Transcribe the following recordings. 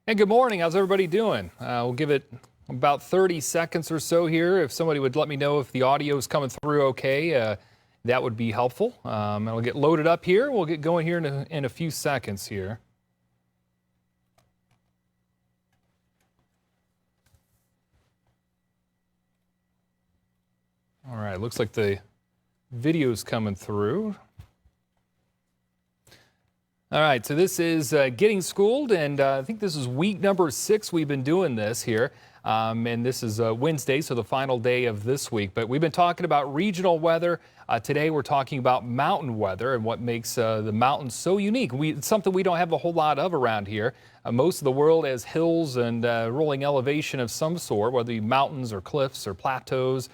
Hey, good morning. How's everybody doing? We'll give it about 30 seconds or so here. If somebody would let me know if the audio is coming through okay, that would be helpful. And I'll get loaded up here. We'll get going here in a few seconds here. All right, looks like the video's coming through. All right, so this is Getting Schooled, and I think this is week number 6 we've been doing this here. And this is Wednesday, so the final day of this week. But we've been talking about regional weather. Today we're talking about mountain weather and what makes the mountains so unique. It's something we don't have a whole lot of around here. Most of the world has hills and rolling elevation of some sort, whether it be mountains or cliffs or plateaus.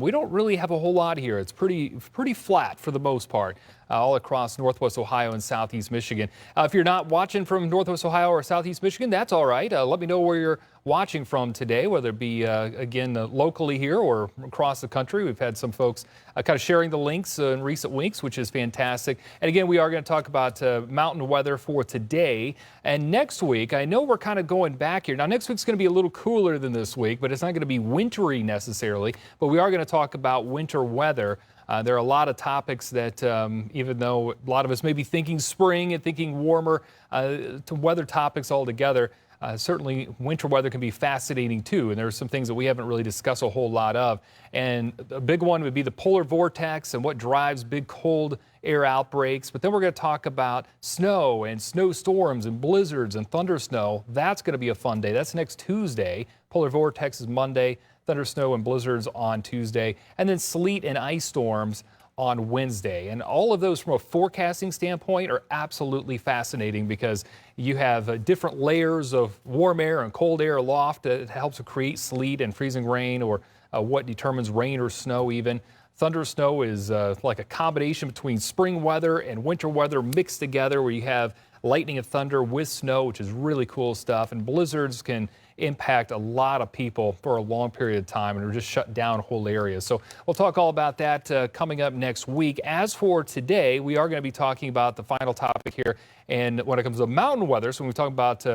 We don't really have a whole lot here. It's pretty flat for the most part, all across Northwest Ohio and Southeast Michigan. If you're not watching from Northwest Ohio or Southeast Michigan, that's all right. Let me know where you're watching from today, whether it be, again, locally here or across the country. We've had some folks kind of sharing the links in recent weeks, which is fantastic. And again, we are going to talk about mountain weather for today. And next week, I know we're kind of going back here. Now, next week's going to be a little cooler than this week, but it's not going to be wintry necessarily. But we are going to talk about winter weather. There are a lot of topics that, even though a lot of us may be thinking spring and thinking warmer, to weather topics altogether, certainly winter weather can be fascinating too, and there are some things that we haven't really discussed a whole lot of. And a big one would be the polar vortex and what drives big cold air outbreaks. But then we're going to talk about snow and snowstorms and blizzards and thunder snow. That's going to be a fun day. That's next Tuesday. Polar vortex is Monday, thunder snow and blizzards on Tuesday, and then sleet and ice storms on Wednesday. And all of those from a forecasting standpoint are absolutely fascinating because you have different layers of warm air and cold air aloft that helps to create sleet and freezing rain, or what determines rain or snow even. Thunder snow is like a combination between spring weather and winter weather mixed together, where you have lightning and thunder with snow, which is really cool stuff. And blizzards can impact a lot of people for a long period of time and just shut down whole areas. So we'll talk all about that coming up next week. As for today, we are going to be talking about the final topic here. And when it comes to mountain weather, so when we talk about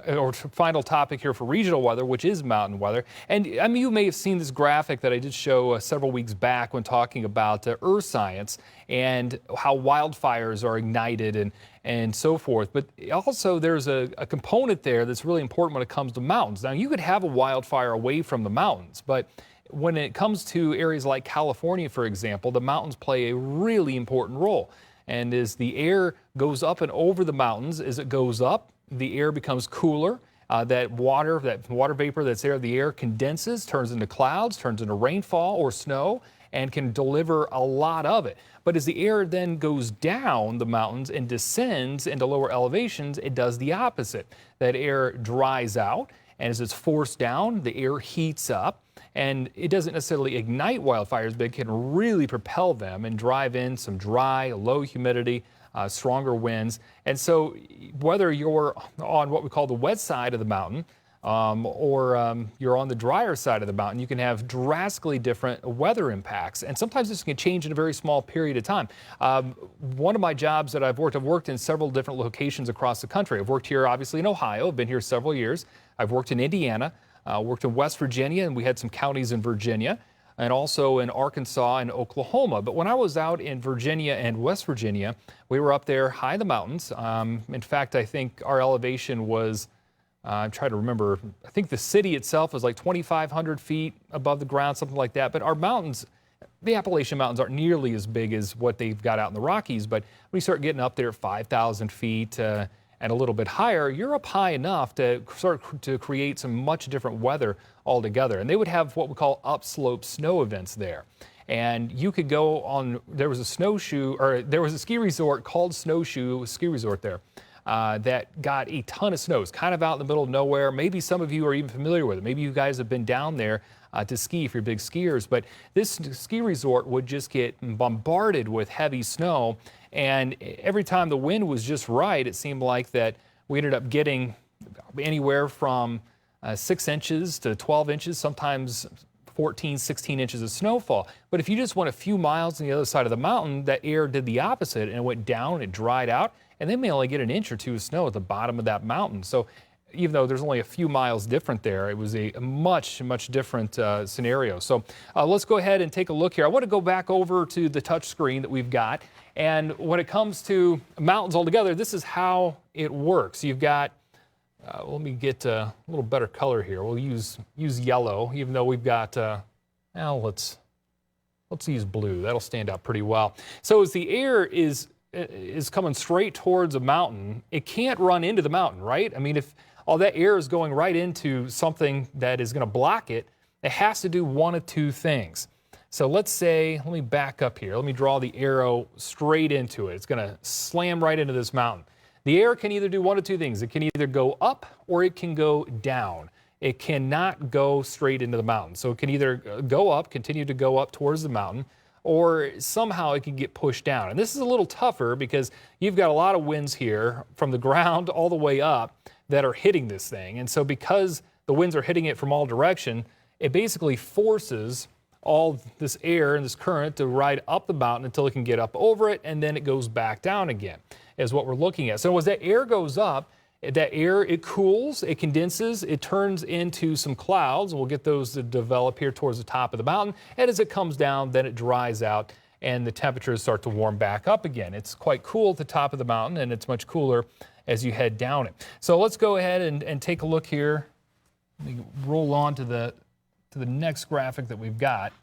or final topic here for regional weather, which is mountain weather. And I mean, you may have seen this graphic that I did show several weeks back when talking about earth science and how wildfires are ignited and so forth. But also there's a component there that's really important when it comes to mountains. Now, you could have a wildfire away from the mountains, but when it comes to areas like California, for example, the mountains play a really important role. And as the air goes up and over the mountains, as it goes up, the air becomes cooler. That water vapor that's there, the air condenses, turns into clouds, turns into rainfall or snow, and can deliver a lot of it. But as the air then goes down the mountains and descends into lower elevations, it does the opposite. That air dries out, and as it's forced down, the air heats up. And it doesn't necessarily ignite wildfires, but it can really propel them and drive in some dry, low humidity, stronger winds. And so whether you're on what we call the wet side of the mountain or you're on the drier side of the mountain, you can have drastically different weather impacts. And sometimes this can change in a very small period of time. One of my jobs that I've worked in several different locations across the country. I've worked here, obviously, in Ohio. I've been here several years. I've worked in Indiana, worked in West Virginia, and we had some counties in Virginia, and also in Arkansas and Oklahoma. But when I was out in Virginia and West Virginia, we were up there high in the mountains. In fact, I think our elevation was, I'm trying to remember, I think the city itself was like 2,500 feet above the ground, something like that. But our mountains, the Appalachian Mountains, aren't nearly as big as what they've got out in the Rockies. But when you start getting up there at 5,000 feet, and a little bit higher, you're up high enough to start to create some much different weather altogether. And they would have what we call upslope snow events there. And you could go on, there was a ski resort called Snowshoe Ski Resort there that got a ton of snow. It's kind of out in the middle of nowhere. Maybe some of you are even familiar with it. Maybe you guys have been down there to ski if you're big skiers. But this ski resort would just get bombarded with heavy snow. And every time the wind was just right, it seemed like that we ended up getting anywhere from 6 inches to 12 inches, sometimes 14, 16 inches of snowfall. But if you just went a few miles on the other side of the mountain, that air did the opposite and it went down, it dried out, and they may only get an inch or two of snow at the bottom of that mountain. So even though there's only a few miles different there, it was a much different scenario. So let's go ahead and take a look here. I want to go back over to the touch screen that we've got. And when it comes to mountains altogether, this is how it works. You've got, let me get a little better color here. We'll use yellow, even though we've got, well, let's use blue. That'll stand out pretty well. So as the air is coming straight towards a mountain, it can't run into the mountain, right? I mean, if all that air is going right into something that is going to block it, it has to do one of two things. So let's say, let me back up here. Let me draw the arrow straight into it. It's going to slam right into this mountain. The air can either do one of two things. It can either go up or it can go down. It cannot go straight into the mountain. So it can either go up, continue to go up towards the mountain, or somehow it can get pushed down. And this is a little tougher because you've got a lot of winds here from the ground all the way up that are hitting this thing. And so because the winds are hitting it from all direction, it basically forces all this air and this current to ride up the mountain until it can get up over it, and then it goes back down again, is what we're looking at. So as that air goes up, that air, it cools, it condenses, it turns into some clouds. We'll get those to develop here towards the top of the mountain. And as it comes down, then it dries out and the temperatures start to warm back up again. It's quite cool at the top of the mountain, and it's much cooler as you head down it. So let's go ahead and take a look here. Let me roll on to the next graphic that we've got.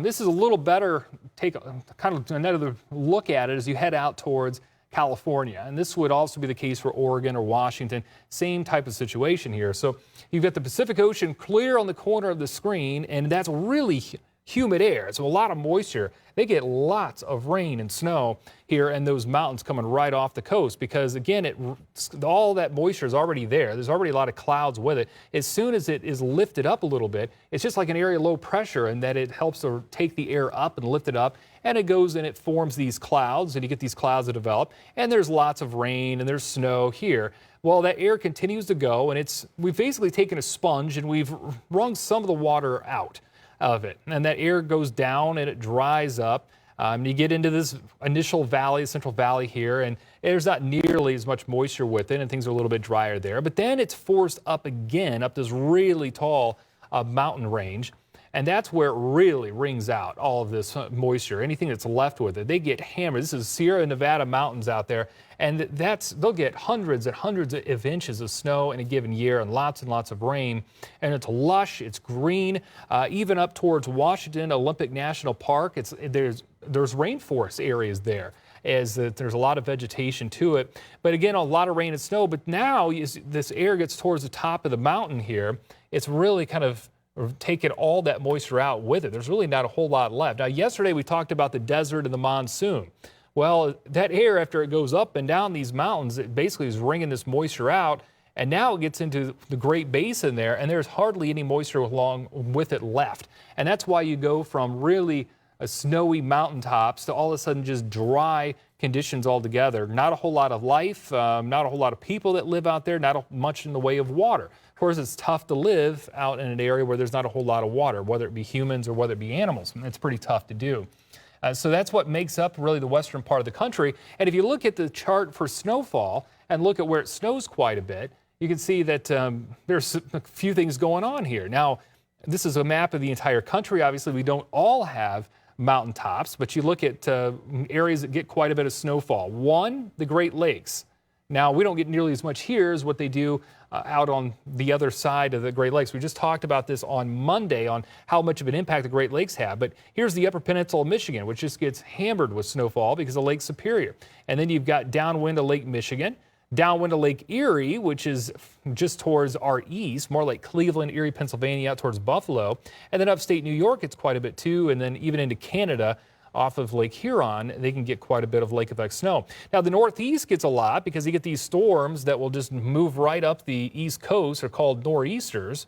This is a little better, take kind of another look at it as you head out towards California. And this would also be the case for Oregon or Washington. Same type of situation here. So you've got the Pacific Ocean clear on the corner of the screen, and that's really humid air. So a lot of moisture. They get lots of rain and snow here, and those mountains coming right off the coast because, again, all that moisture is already there. There's already a lot of clouds with it. As soon as it is lifted up a little bit, it's just like an area of low pressure in that it helps to take the air up and lift it up, and it goes and it forms these clouds, and you get these clouds that develop, and there's lots of rain and there's snow here. Well, that air continues to go, and we've basically taken a sponge and we've wrung some of the water out of it, and that air goes down and it dries up. You get into this initial valley, Central Valley here, and there's not nearly as much moisture with it, and things are a little bit drier there. But then it's forced up again, up this really tall mountain range, and that's where it really wrings out all of this moisture. Anything that's left with it, they get hammered. This is Sierra Nevada mountains out there, and they'll get hundreds and hundreds of inches of snow in a given year and lots of rain. And it's lush, it's green, even up towards Washington Olympic National Park. There's rainforest areas there, as there's a lot of vegetation to it. But again, a lot of rain and snow. But now as this air gets towards the top of the mountain here, it's really kind of taken all that moisture out with it. There's really not a whole lot left. Now, yesterday we talked about the desert and the monsoon. Well, that air, after it goes up and down these mountains, it basically is wringing this moisture out, and now it gets into the Great Basin there, and there's hardly any moisture along with it left. And that's why you go from really snowy mountaintops to all of a sudden just dry conditions altogether. Not a whole lot of life, not a whole lot of people that live out there, not much in the way of water. Of course, it's tough to live out in an area where there's not a whole lot of water, whether it be humans or whether it be animals. It's pretty tough to do. So that's what makes up really the western part of the country. And if you look at the chart for snowfall and look at where it snows quite a bit, you can see that there's a few things going on here. Now, this is a map of the entire country. Obviously, we don't all have mountaintops, but you look at areas that get quite a bit of snowfall. One, the Great Lakes. Now, we don't get nearly as much here as what they do out on the other side of the Great Lakes. We just talked about this on Monday on how much of an impact the Great Lakes have. But here's the Upper Peninsula of Michigan, which just gets hammered with snowfall because of Lake Superior. And then you've got downwind of Lake Michigan, downwind of Lake Erie, which is just towards our east, more like Cleveland, Erie, Pennsylvania, out towards Buffalo. And then upstate New York, it's quite a bit too. And then even into Canada, off of Lake Huron, they can get quite a bit of lake effect snow. Now, the Northeast gets a lot because you get these storms that will just move right up the East Coast. They're called nor'easters.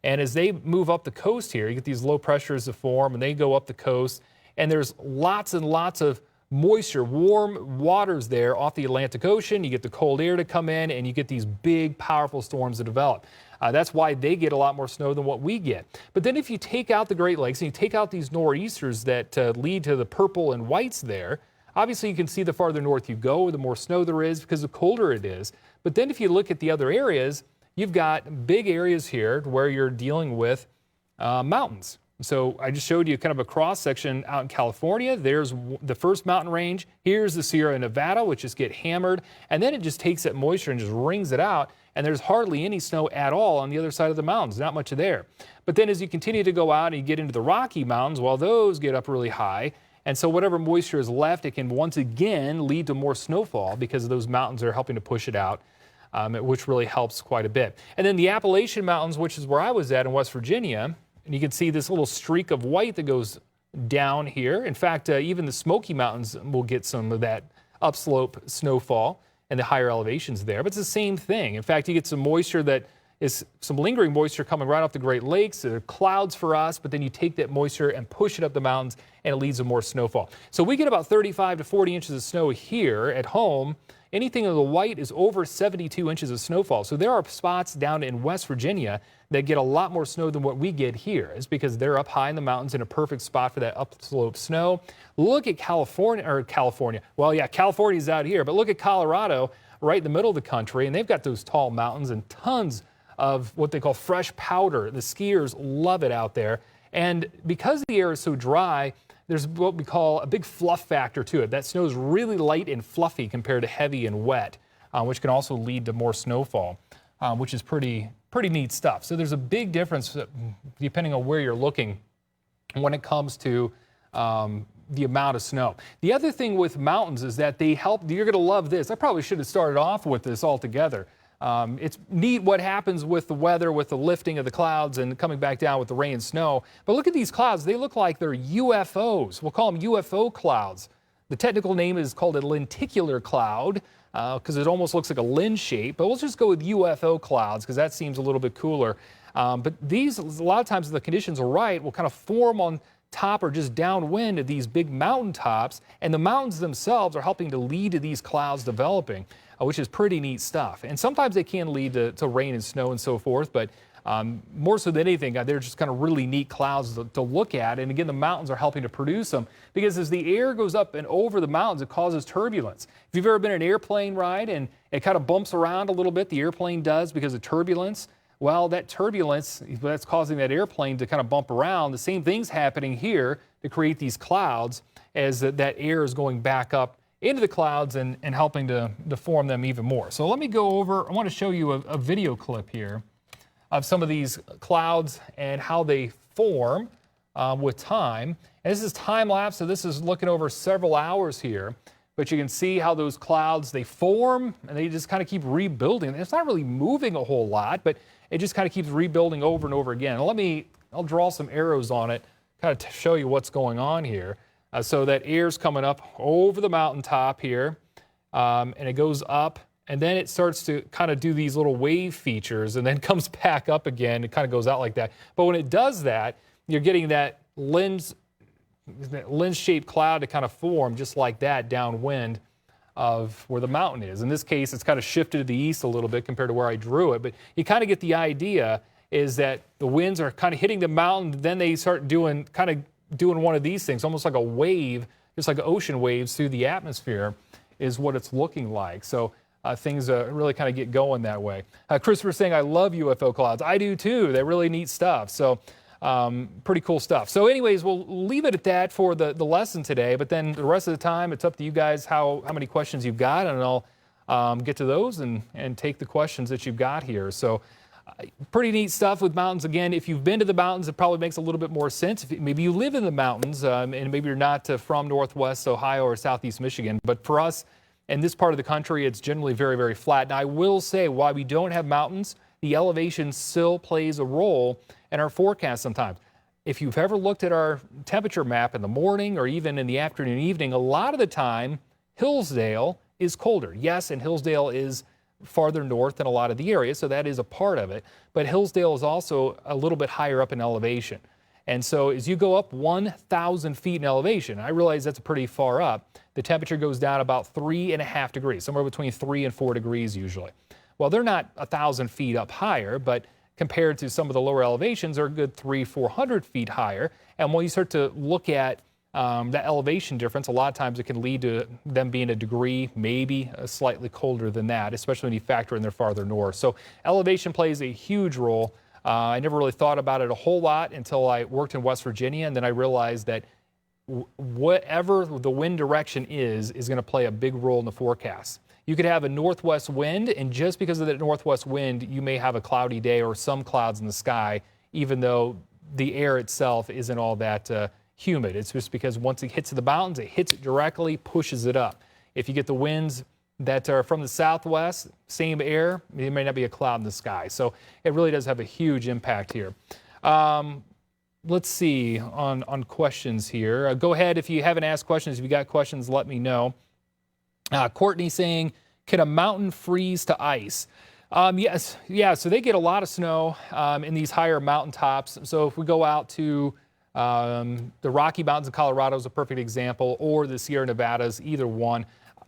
And as they move up the coast here, you get these low pressures that form, and they go up the coast. And there's lots and lots of moisture, warm waters there off the Atlantic Ocean. You get the cold air to come in, and you get these big, powerful storms to develop. That's why they get a lot more snow than what we get. But then if you take out the Great Lakes and you take out these nor'easters that lead to the purple and whites there, obviously you can see the farther north you go, the more snow there is because the colder it is. But then if you look at the other areas, you've got big areas here where you're dealing with mountains. So I just showed you kind of a cross section out in California. There's the first mountain range. Here's the Sierra Nevada, which just get hammered. And then it just takes that moisture and just wrings it out. And there's hardly any snow at all on the other side of the mountains, not much there. But then as you continue to go out and you get into the Rocky Mountains, well, those get up really high. And so whatever moisture is left, it can once again lead to more snowfall because those mountains are helping to push it out, which really helps quite a bit. And then the Appalachian Mountains, which is where I was at in West Virginia, and you can see this little streak of white that goes down here. In fact, even the Smoky Mountains will get some of that upslope snowfall and the higher elevations there. But it's the same thing. In fact, you get some moisture that is some lingering moisture coming right off the Great Lakes. There are clouds for us, but then you take that moisture and push it up the mountains, and it leads to more snowfall. So we get about 35 to 40 inches of snow here at home. Anything in the white is over 72 inches of snowfall. So there are spots down in West Virginia that get a lot more snow than what we get here. It's because they're up high in the mountains in a perfect spot for that upslope snow. Look at California. Well, yeah, California's out here, but look at Colorado, right in the middle of the country, and they've got those tall mountains and tons of what they call fresh powder. The skiers love it out there. And because the air is so dry, there's what we call a big fluff factor to it. That snow is really light and fluffy compared to heavy and wet, which can also lead to more snowfall, which is pretty neat stuff. So there's a big difference depending on where you're looking when it comes to the amount of snow. The other thing with mountains is that they help. You're going to love this. I probably should have started off with this altogether. It's neat what happens with the weather, with the lifting of the clouds and coming back down with the rain and snow. But look at these clouds. They look like they're UFOs. We'll call them UFO clouds. The technical name is called a lenticular cloud because it almost looks like a lens shape. But we'll just go with UFO clouds because that seems a little bit cooler. But these, a lot of times, if the conditions are right, will kind of form on top or just downwind of these big mountain tops, and the mountains themselves are helping to lead to these clouds developing, which is pretty neat stuff. And sometimes they can lead to rain and snow and so forth, but more so than anything, they're just kind of really neat clouds to look at. And again, the mountains are helping to produce them because as the air goes up and over the mountains, it causes turbulence. If you've ever been in an airplane ride and it kind of bumps around a little bit, the airplane does because of turbulence. Well, that turbulence that's causing that airplane to kind of bump around, the same thing's happening here to create these clouds as that air is going back up into the clouds and helping to form them even more. So let me go over, I want to show you a video clip here of some of these clouds and how they form with time. And this is time lapse, so this is looking over several hours here. But you can see how those clouds, they form and they just kind of keep rebuilding. It's not really moving a whole lot, but it just kind of keeps rebuilding over and over again. I'll draw some arrows on it, kind of to show you what's going on here. So that air's coming up over the mountaintop here, and it goes up, and then it starts to kind of do these little wave features, and then comes back up again. It kind of goes out like that. But when it does that, you're getting that lens-shaped cloud to kind of form just like that downwind of where the mountain is. In this case, it's kind of shifted to the east a little bit compared to where I drew it, but you kind of get the idea is that the winds are kind of hitting the mountain, then they start doing one of these things, almost like a wave, just like ocean waves through the atmosphere is what it's looking like. So things really kind of get going that way. Christopher's saying, I love UFO clouds. I do too. They're really neat stuff. So pretty cool stuff. So anyways, we'll leave it at that for the lesson today, but then the rest of the time, it's up to you guys how many questions you've got, and I'll get to those and take the questions that you've got here. So pretty neat stuff with mountains. Again, if you've been to the mountains, it probably makes a little bit more sense. If maybe you live in the mountains, and maybe you're not from Northwest Ohio or Southeast Michigan, but for us in this part of the country, it's generally very, very flat. Now, I will say, while we don't have mountains, the elevation still plays a role in our forecast sometimes. If you've ever looked at our temperature map in the morning or even in the afternoon and evening, a lot of the time, Hillsdale is colder. Yes, and Hillsdale is farther north than a lot of the area, so that is a part of it. But Hillsdale is also a little bit higher up in elevation. And so as you go up 1,000 feet in elevation, I realize that's pretty far up, the temperature goes down about 3.5 degrees, somewhere between 3 and 4 degrees usually. Well, they're not 1,000 feet up higher, but compared to some of the lower elevations, they're a good 300-400 feet higher. And when you start to look at that elevation difference, a lot of times it can lead to them being a degree, maybe slightly colder than that, especially when you factor in they're farther north. So elevation plays a huge role. I never really thought about it a whole lot until I worked in West Virginia, and then I realized that whatever the wind direction is going to play a big role in the forecast. You could have a northwest wind, and just because of that northwest wind, you may have a cloudy day or some clouds in the sky, even though the air itself isn't all that humid. It's just because once it hits the mountains, it hits it directly, pushes it up. If you get the winds that are from the southwest, same air, there may not be a cloud in the sky. So it really does have a huge impact here. Let's see on questions here. Go ahead if you haven't asked questions. If you got questions, let me know. Courtney saying, can a mountain freeze to ice? Yes, yeah, so they get a lot of snow in these higher mountaintops. So if we go out to the Rocky Mountains of Colorado is a perfect example, or the Sierra Nevadas, either one,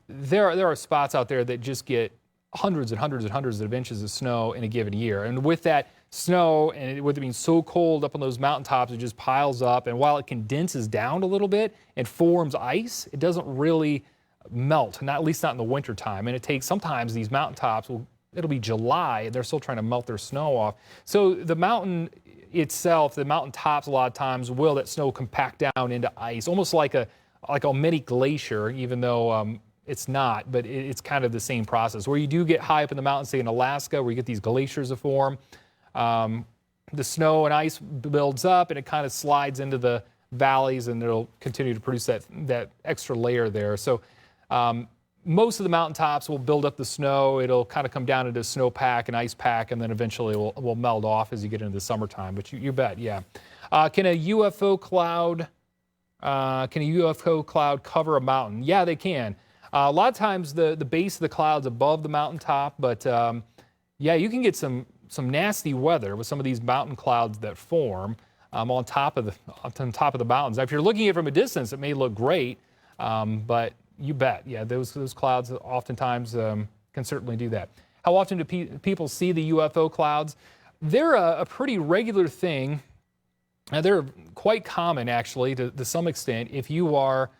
there are spots out there that just get hundreds and hundreds and hundreds of inches of snow in a given year. And with that snow, and with it being so cold up on those mountaintops, it just piles up. And while it condenses down a little bit and forms ice, it doesn't really melt, not at least not in the wintertime. And it takes, sometimes these mountaintops, it'll be July, and they're still trying to melt their snow off. So the mountain itself, the mountaintops, a lot of times will that snow compact down into ice, almost like a mini glacier, even though it's not, but it's kind of the same process. Where you do get high up in the mountains, say in Alaska, where you get these glaciers to form, the snow and ice builds up and it kind of slides into the valleys, and it'll continue to produce that extra layer there. So most of the mountaintops will build up the snow. It'll kind of come down into snowpack and ice pack, and then eventually will melt off as you get into the summertime. But you bet, yeah. Can a UFO cloud cover a mountain? Yeah, they can. A lot of times the base of the cloud's above the mountaintop, but yeah, you can get some nasty weather with some of these mountain clouds that form on top of the mountains. Now, if you're looking at it from a distance, it may look great, but you bet, yeah, those clouds oftentimes can certainly do that. How often do people see the UFO clouds? They're a pretty regular thing. They're quite common, actually, to some extent, if you are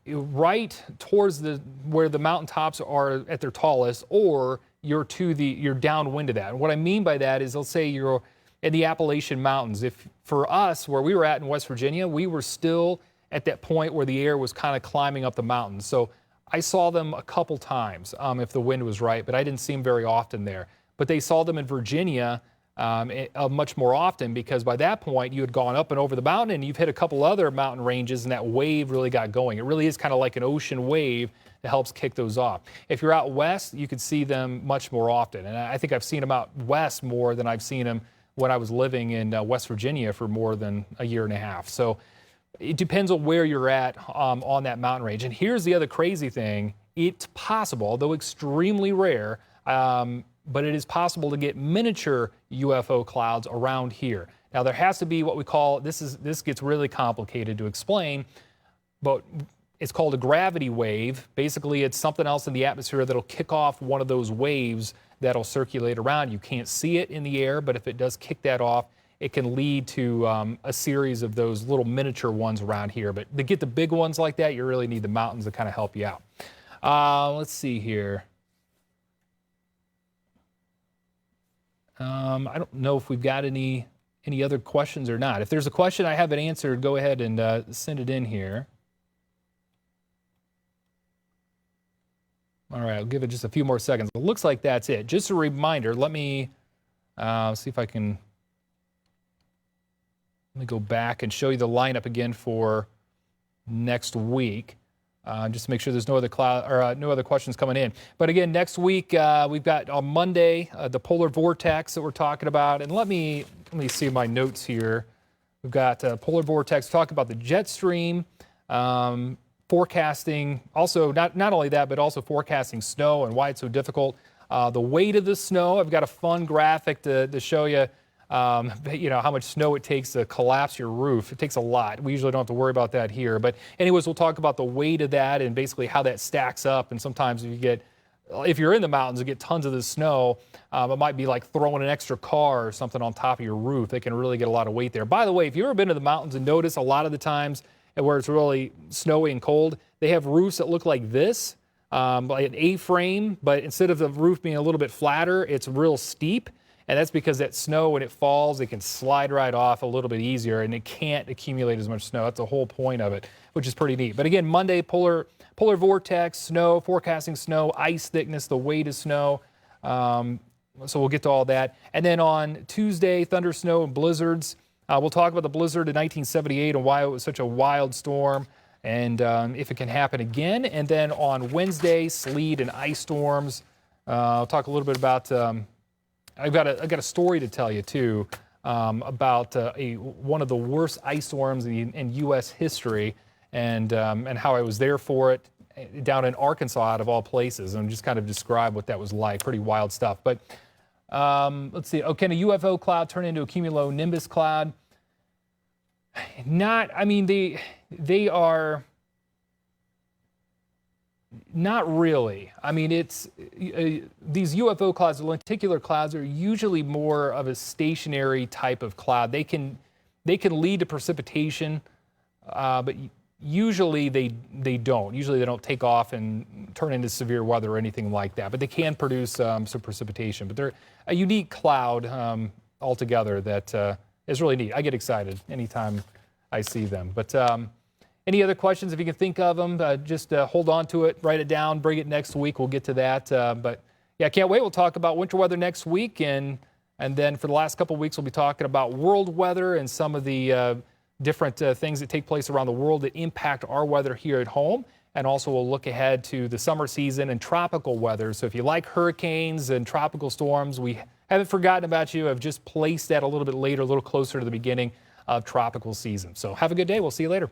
right towards where the mountaintops are at their tallest, or you're downwind of that. And what I mean by that is, let's say you're in the Appalachian Mountains. If for us, where we were at in West Virginia, we were still at that point where the air was kind of climbing up the mountains. So I saw them a couple times if the wind was right, but I didn't see them very often there. But they saw them in Virginia much more often, because by that point you had gone up and over the mountain and you've hit a couple other mountain ranges, and that wave really got going. It really is kind of like an ocean wave that helps kick those off. If you're out west, you could see them much more often. And I think I've seen them out west more than I've seen them when I was living in West Virginia for more than a year and a half. So it depends on where you're at on that mountain range. And here's the other crazy thing. It's possible, although extremely rare, but it is possible to get miniature UFO clouds around here. Now, there has to be what we call, this gets really complicated to explain, but it's called a gravity wave. Basically, it's something else in the atmosphere that'll kick off one of those waves that'll circulate around. You can't see it in the air, but if it does kick that off, it can lead to a series of those little miniature ones around here. But to get the big ones like that, you really need the mountains to kind of help you out. Let's see here. I don't know if we've got any other questions or not. If there's a question I haven't answered, go ahead and send it in here. All right, I'll give it just a few more seconds. It looks like that's it. Just a reminder, let me see if I can... Let me go back and show you the lineup again for next week, just to make sure there's no other questions coming in. But again, next week we've got on Monday the polar vortex that we're talking about. And let me see my notes here. We've got polar vortex, talk about the jet stream, forecasting. Also, not only that, but also forecasting snow and why it's so difficult. The weight of the snow. I've got a fun graphic to show you. How much snow it takes to collapse your roof. It takes a lot. We usually don't have to worry about that here. But anyways, we'll talk about the weight of that and basically how that stacks up. And sometimes if you're in the mountains, you get tons of the snow. It might be like throwing an extra car or something on top of your roof. It can really get a lot of weight there. By the way, if you've ever been to the mountains and notice a lot of the times and where it's really snowy and cold, they have roofs that look like this, like an A-frame, but instead of the roof being a little bit flatter, it's real steep. And that's because that snow, when it falls, it can slide right off a little bit easier, and it can't accumulate as much snow. That's the whole point of it, which is pretty neat. But again, Monday, polar vortex, snow, forecasting snow, ice thickness, the weight of snow. So we'll get to all that. And then on Tuesday, thunder, snow, and blizzards. We'll talk about the blizzard in 1978 and why it was such a wild storm, and if it can happen again. And then on Wednesday, sleet and ice storms. I'll talk a little bit about... I've got a story to tell you too about one of the worst ice storms in U.S. history, and how I was there for it down in Arkansas, out of all places, and just kind of describe what that was like. Pretty wild stuff. But let's see. Oh, can a UFO cloud turn into a cumulonimbus cloud? Not. I mean, they are. Not really. I mean, it's these UFO clouds, the lenticular clouds, are usually more of a stationary type of cloud. They can lead to precipitation, but usually they don't. Usually they don't take off and turn into severe weather or anything like that. But they can produce some precipitation. But they're a unique cloud altogether that is really neat. I get excited anytime I see them. But any other questions, if you can think of them, just hold on to it, write it down, bring it next week. We'll get to that. But yeah, I can't wait. We'll talk about winter weather next week. And then for the last couple of weeks, we'll be talking about world weather and some of the different things that take place around the world that impact our weather here at home. And also we'll look ahead to the summer season and tropical weather. So if you like hurricanes and tropical storms, we haven't forgotten about you. I've just placed that a little bit later, a little closer to the beginning of tropical season. So have a good day. We'll see you later.